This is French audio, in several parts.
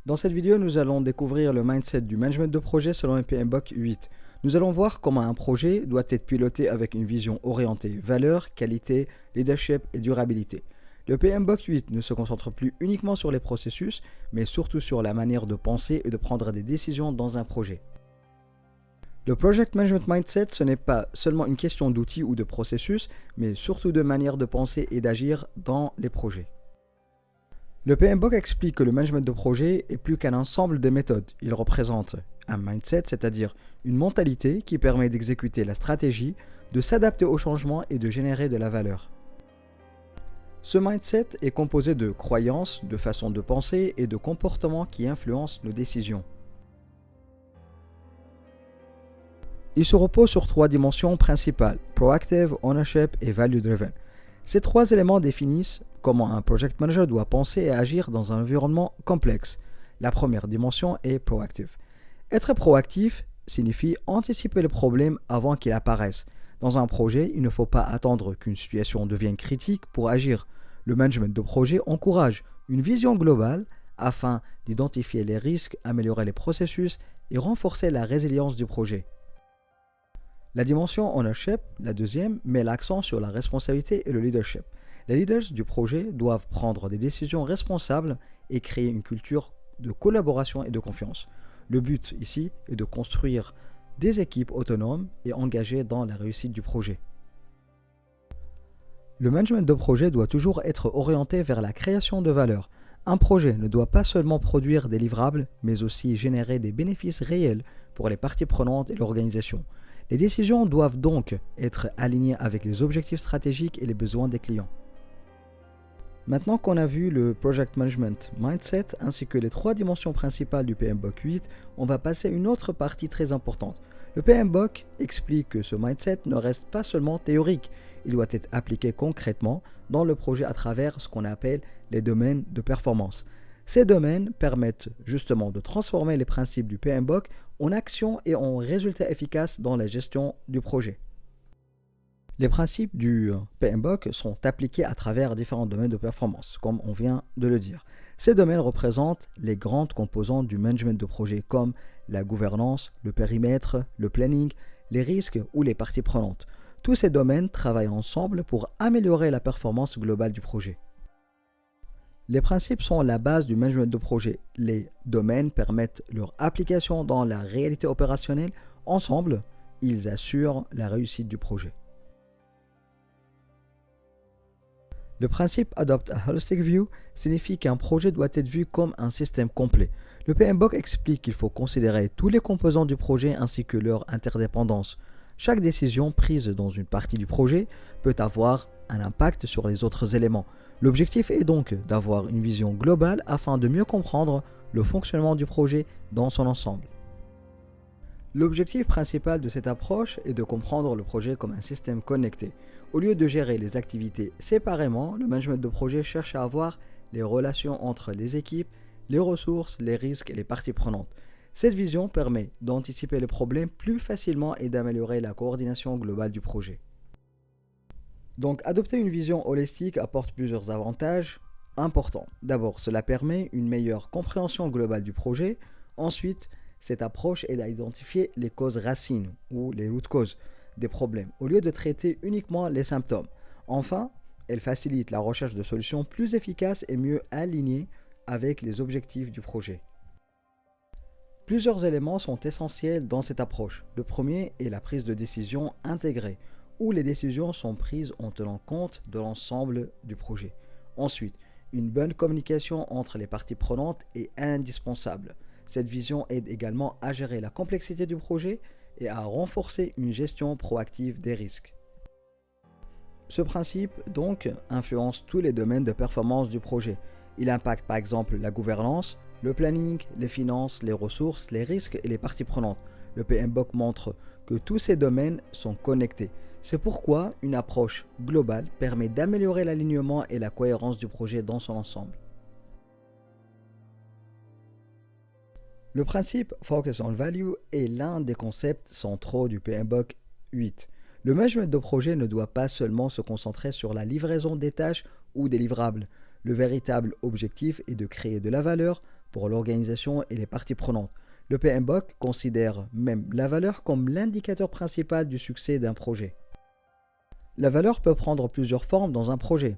Dans cette vidéo, nous allons découvrir le mindset du management de projet selon le PMBOK 8. Nous allons voir comment un projet doit être piloté avec une vision orientée valeur, qualité, leadership et durabilité. Le PMBOK 8 ne se concentre plus uniquement sur les processus, mais surtout sur la manière de penser et de prendre des décisions dans un projet. Le Project Management Mindset, ce n'est pas seulement une question d'outils ou de processus, mais surtout de manière de penser et d'agir dans les projets. Le PMBOK explique que le management de projet est plus qu'un ensemble de méthodes. Il représente un mindset, c'est-à-dire une mentalité qui permet d'exécuter la stratégie, de s'adapter aux changements et de générer de la valeur. Ce mindset est composé de croyances, de façons de penser et de comportements qui influencent nos décisions. Il se repose sur trois dimensions principales: proactive, ownership et value driven. Ces trois éléments définissent comment un project manager doit penser et agir dans un environnement complexe. La première dimension est proactive. Être proactif signifie anticiper le problème avant qu'il apparaisse. Dans un projet, il ne faut pas attendre qu'une situation devienne critique pour agir. Le management de projet encourage une vision globale afin d'identifier les risques, améliorer les processus et renforcer la résilience du projet. La dimension ownership, la deuxième, met l'accent sur la responsabilité et le leadership. Les leaders du projet doivent prendre des décisions responsables et créer une culture de collaboration et de confiance. Le but ici est de construire des équipes autonomes et engagées dans la réussite du projet. Le management de projet doit toujours être orienté vers la création de valeur. Un projet ne doit pas seulement produire des livrables, mais aussi générer des bénéfices réels pour les parties prenantes et l'organisation. Les décisions doivent donc être alignées avec les objectifs stratégiques et les besoins des clients. Maintenant qu'on a vu le Project Management Mindset ainsi que les trois dimensions principales du PMBOK 8, on va passer à une autre partie très importante. Le PMBOK explique que ce mindset ne reste pas seulement théorique, il doit être appliqué concrètement dans le projet à travers ce qu'on appelle les domaines de performance. Ces domaines permettent justement de transformer les principes du PMBOK en actions et en résultats efficaces dans la gestion du projet. Les principes du PMBOK sont appliqués à travers différents domaines de performance, comme on vient de le dire. Ces domaines représentent les grandes composantes du management de projet, comme la gouvernance, le périmètre, le planning, les risques ou les parties prenantes. Tous ces domaines travaillent ensemble pour améliorer la performance globale du projet. Les principes sont la base du management de projet. Les domaines permettent leur application dans la réalité opérationnelle. Ensemble, ils assurent la réussite du projet. Le principe Adopt a Holistic View signifie qu'un projet doit être vu comme un système complet. Le PMBOK explique qu'il faut considérer tous les composants du projet ainsi que leur interdépendance. Chaque décision prise dans une partie du projet peut avoir un impact sur les autres éléments. L'objectif est donc d'avoir une vision globale afin de mieux comprendre le fonctionnement du projet dans son ensemble. L'objectif principal de cette approche est de comprendre le projet comme un système connecté. Au lieu de gérer les activités séparément, le management de projet cherche à avoir les relations entre les équipes, les ressources, les risques et les parties prenantes. Cette vision permet d'anticiper les problèmes plus facilement et d'améliorer la coordination globale du projet. Donc, adopter une vision holistique apporte plusieurs avantages importants. D'abord, cela permet une meilleure compréhension globale du projet. Ensuite, cette approche aide à identifier les causes racines ou les root causes des problèmes, au lieu de traiter uniquement les symptômes. Enfin, elle facilite la recherche de solutions plus efficaces et mieux alignées avec les objectifs du projet. Plusieurs éléments sont essentiels dans cette approche. Le premier est la prise de décision intégrée, où les décisions sont prises en tenant compte de l'ensemble du projet. Ensuite, une bonne communication entre les parties prenantes est indispensable. Cette vision aide également à gérer la complexité du projet et à renforcer une gestion proactive des risques. Ce principe, donc, influence tous les domaines de performance du projet. Il impacte par exemple la gouvernance, le planning, les finances, les ressources, les risques et les parties prenantes. Le PMBOK montre que tous ces domaines sont connectés. C'est pourquoi une approche globale permet d'améliorer l'alignement et la cohérence du projet dans son ensemble. Le principe Focus on Value est l'un des concepts centraux du PMBOK 8. Le management de projet ne doit pas seulement se concentrer sur la livraison des tâches ou des livrables. Le véritable objectif est de créer de la valeur pour l'organisation et les parties prenantes. Le PMBOK considère même la valeur comme l'indicateur principal du succès d'un projet. La valeur peut prendre plusieurs formes dans un projet.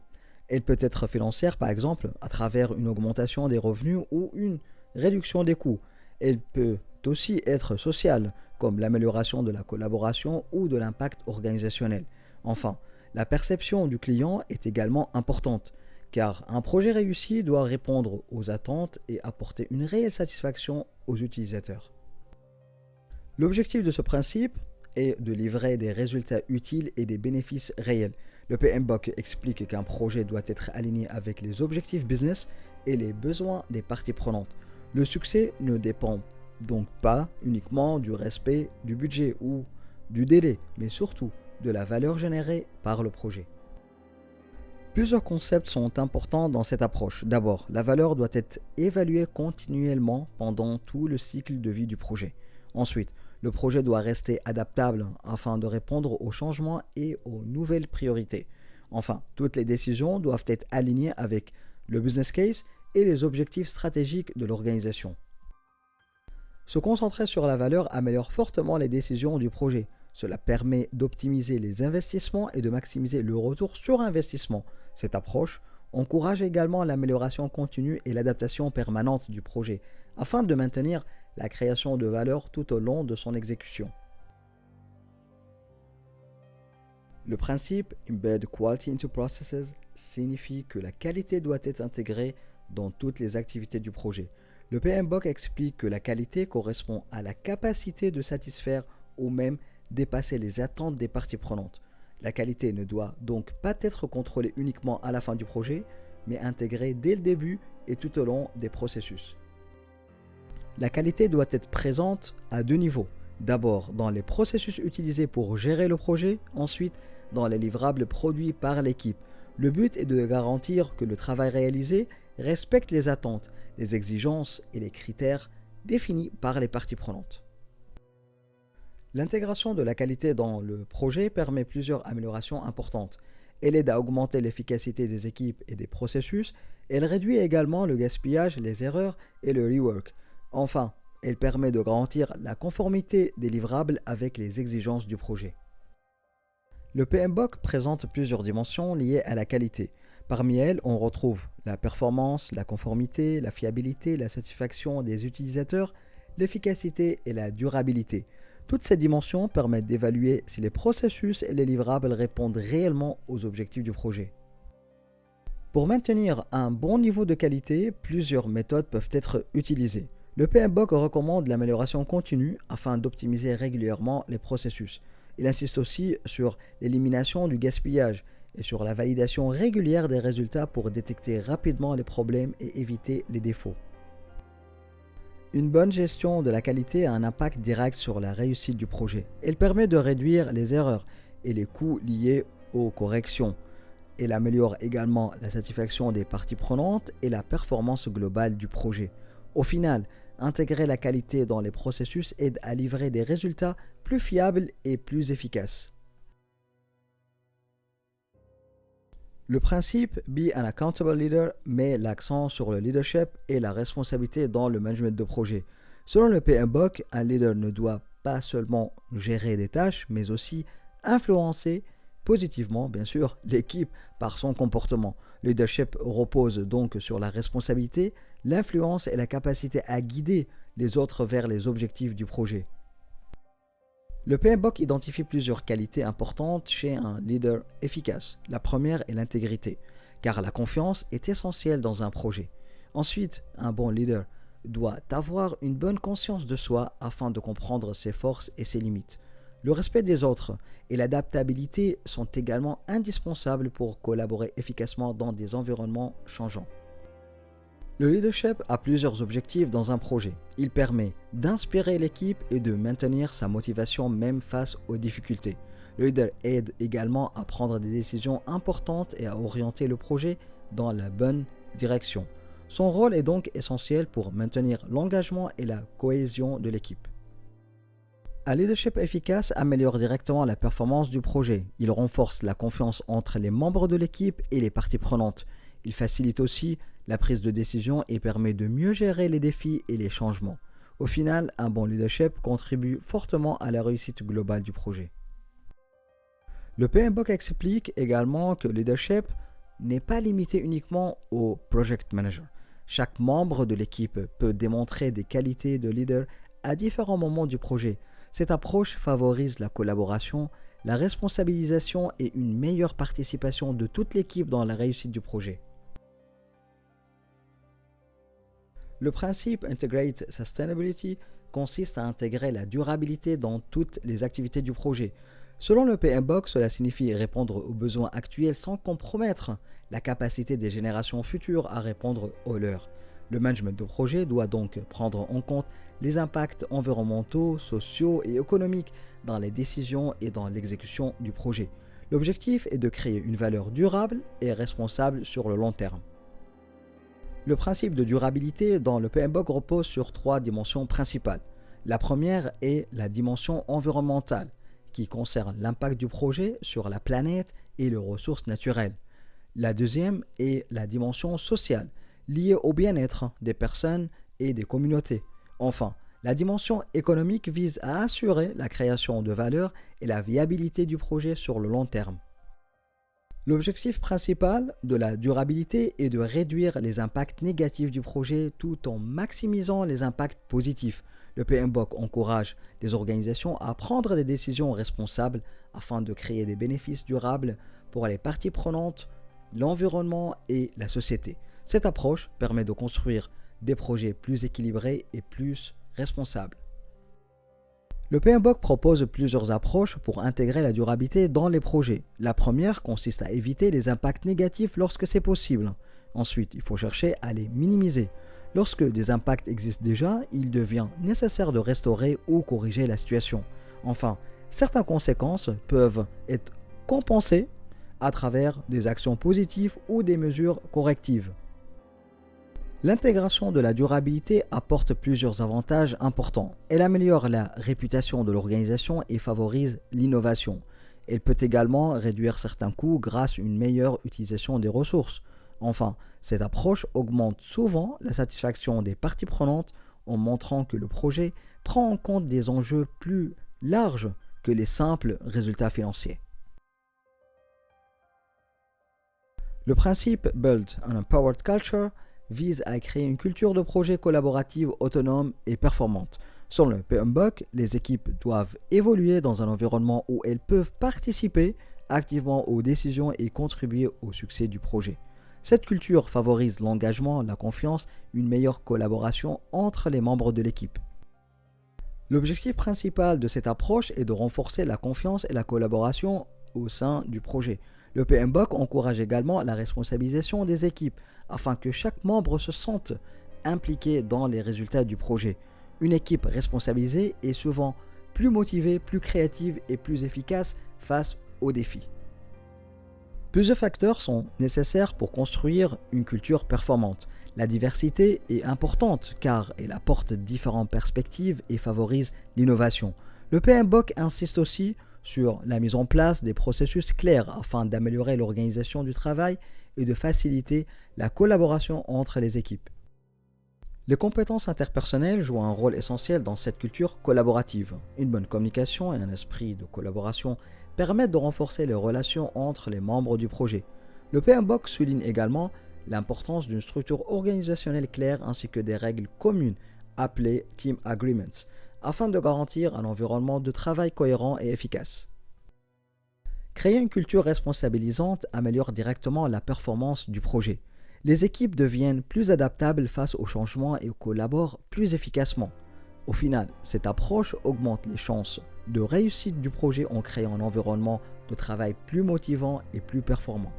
Elle peut être financière, par exemple, à travers une augmentation des revenus ou une réduction des coûts. Elle peut aussi être sociale, comme l'amélioration de la collaboration ou de l'impact organisationnel. Enfin, la perception du client est également importante, car un projet réussi doit répondre aux attentes et apporter une réelle satisfaction aux utilisateurs. L'objectif de ce principe est de livrer des résultats utiles et des bénéfices réels. Le PMBOK explique qu'un projet doit être aligné avec les objectifs business et les besoins des parties prenantes. Le succès ne dépend donc pas uniquement du respect du budget ou du délai, mais surtout de la valeur générée par le projet. Plusieurs concepts sont importants dans cette approche. D'abord, la valeur doit être évaluée continuellement pendant tout le cycle de vie du projet. Ensuite, le projet doit rester adaptable afin de répondre aux changements et aux nouvelles priorités. Enfin, toutes les décisions doivent être alignées avec le business case et les objectifs stratégiques de l'organisation. Se concentrer sur la valeur améliore fortement les décisions du projet. Cela permet d'optimiser les investissements et de maximiser le retour sur investissement. Cette approche encourage également l'amélioration continue et l'adaptation permanente du projet, afin de maintenir la création de valeur tout au long de son exécution. Le principe Embed Quality into Processes signifie que la qualité doit être intégrée dans toutes les activités du projet. Le PMBOK explique que la qualité correspond à la capacité de satisfaire ou même dépasser les attentes des parties prenantes. La qualité ne doit donc pas être contrôlée uniquement à la fin du projet, mais intégrée dès le début et tout au long des processus. La qualité doit être présente à deux niveaux. D'abord dans les processus utilisés pour gérer le projet, ensuite dans les livrables produits par l'équipe. Le but est de garantir que le travail réalisé respecte les attentes, les exigences et les critères définis par les parties prenantes. L'intégration de la qualité dans le projet permet plusieurs améliorations importantes. Elle aide à augmenter l'efficacité des équipes et des processus. Elle réduit également le gaspillage, les erreurs et le rework. Enfin, elle permet de garantir la conformité des livrables avec les exigences du projet. Le PMBOK présente plusieurs dimensions liées à la qualité. Parmi elles, on retrouve la performance, la conformité, la fiabilité, la satisfaction des utilisateurs, l'efficacité et la durabilité. Toutes ces dimensions permettent d'évaluer si les processus et les livrables répondent réellement aux objectifs du projet. Pour maintenir un bon niveau de qualité, plusieurs méthodes peuvent être utilisées. Le PMBOK recommande l'amélioration continue afin d'optimiser régulièrement les processus. Il insiste aussi sur l'élimination du gaspillage et sur la validation régulière des résultats pour détecter rapidement les problèmes et éviter les défauts. Une bonne gestion de la qualité a un impact direct sur la réussite du projet. Elle permet de réduire les erreurs et les coûts liés aux corrections. Elle améliore également la satisfaction des parties prenantes et la performance globale du projet. Au final, intégrer la qualité dans les processus aide à livrer des résultats plus fiables et plus efficaces. Le principe Be an Accountable Leader met l'accent sur le leadership et la responsabilité dans le management de projet. Selon le PMBOK, un leader ne doit pas seulement gérer des tâches, mais aussi influencer positivement, bien sûr, l'équipe par son comportement. Le leadership repose donc sur la responsabilité, l'influence et la capacité à guider les autres vers les objectifs du projet. Le PMBOK identifie plusieurs qualités importantes chez un leader efficace. La première est l'intégrité, car la confiance est essentielle dans un projet. Ensuite, un bon leader doit avoir une bonne conscience de soi afin de comprendre ses forces et ses limites. Le respect des autres et l'adaptabilité sont également indispensables pour collaborer efficacement dans des environnements changeants. Le leadership a plusieurs objectifs dans un projet. Il permet d'inspirer l'équipe et de maintenir sa motivation même face aux difficultés. Le leader aide également à prendre des décisions importantes et à orienter le projet dans la bonne direction. Son rôle est donc essentiel pour maintenir l'engagement et la cohésion de l'équipe. Un leadership efficace améliore directement la performance du projet. Il renforce la confiance entre les membres de l'équipe et les parties prenantes. Il facilite aussi la prise de décision et permet de mieux gérer les défis et les changements. Au final, un bon leadership contribue fortement à la réussite globale du projet. Le PMBOK explique également que le leadership n'est pas limité uniquement au project manager. Chaque membre de l'équipe peut démontrer des qualités de leader à différents moments du projet. Cette approche favorise la collaboration, la responsabilisation et une meilleure participation de toute l'équipe dans la réussite du projet. Le principe Integrate Sustainability consiste à intégrer la durabilité dans toutes les activités du projet. Selon le PMBOK, cela signifie répondre aux besoins actuels sans compromettre la capacité des générations futures à répondre aux leurs. Le management de projet doit donc prendre en compte les impacts environnementaux, sociaux et économiques dans les décisions et dans l'exécution du projet. L'objectif est de créer une valeur durable et responsable sur le long terme. Le principe de durabilité dans le PMBOK repose sur 3 dimensions principales. La première est la dimension environnementale, qui concerne l'impact du projet sur la planète et les ressources naturelles. La deuxième est la dimension sociale, liée au bien-être des personnes et des communautés. Enfin, la dimension économique vise à assurer la création de valeur et la viabilité du projet sur le long terme. L'objectif principal de la durabilité est de réduire les impacts négatifs du projet tout en maximisant les impacts positifs. Le PMBOK encourage les organisations à prendre des décisions responsables afin de créer des bénéfices durables pour les parties prenantes, l'environnement et la société. Cette approche permet de construire des projets plus équilibrés et plus responsables. Le PMBOK propose plusieurs approches pour intégrer la durabilité dans les projets. La première consiste à éviter les impacts négatifs lorsque c'est possible. Ensuite, il faut chercher à les minimiser. Lorsque des impacts existent déjà, il devient nécessaire de restaurer ou corriger la situation. Enfin, certaines conséquences peuvent être compensées à travers des actions positives ou des mesures correctives. L'intégration de la durabilité apporte plusieurs avantages importants. Elle améliore la réputation de l'organisation et favorise l'innovation. Elle peut également réduire certains coûts grâce à une meilleure utilisation des ressources. Enfin, cette approche augmente souvent la satisfaction des parties prenantes en montrant que le projet prend en compte des enjeux plus larges que les simples résultats financiers. Le principe Build an Empowered Culture vise à créer une culture de projet collaborative, autonome et performante. Selon le PMBOK, les équipes doivent évoluer dans un environnement où elles peuvent participer activement aux décisions et contribuer au succès du projet. Cette culture favorise l'engagement, la confiance, une meilleure collaboration entre les membres de l'équipe. L'objectif principal de cette approche est de renforcer la confiance et la collaboration au sein du projet. Le PMBOK encourage également la responsabilisation des équipes afin que chaque membre se sente impliqué dans les résultats du projet. Une équipe responsabilisée est souvent plus motivée, plus créative et plus efficace face aux défis. Plusieurs facteurs sont nécessaires pour construire une culture performante. La diversité est importante car elle apporte différentes perspectives et favorise l'innovation. Le PMBOK insiste aussi sur la mise en place des processus clairs afin d'améliorer l'organisation du travail et de faciliter la collaboration entre les équipes. Les compétences interpersonnelles jouent un rôle essentiel dans cette culture collaborative. Une bonne communication et un esprit de collaboration permettent de renforcer les relations entre les membres du projet. Le PMBOK souligne également l'importance d'une structure organisationnelle claire ainsi que des règles communes appelées Team Agreements, afin de garantir un environnement de travail cohérent et efficace. Créer une culture responsabilisante améliore directement la performance du projet. Les équipes deviennent plus adaptables face aux changements et collaborent plus efficacement. Au final, cette approche augmente les chances de réussite du projet en créant un environnement de travail plus motivant et plus performant.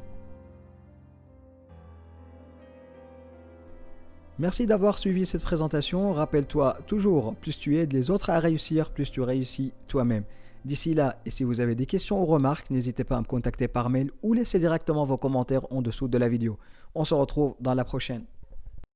Merci d'avoir suivi cette présentation. Rappelle-toi toujours, plus tu aides les autres à réussir, plus tu réussis toi-même. D'ici là, et si vous avez des questions ou remarques, n'hésitez pas à me contacter par mail ou laissez directement vos commentaires en dessous de la vidéo. On se retrouve dans la prochaine.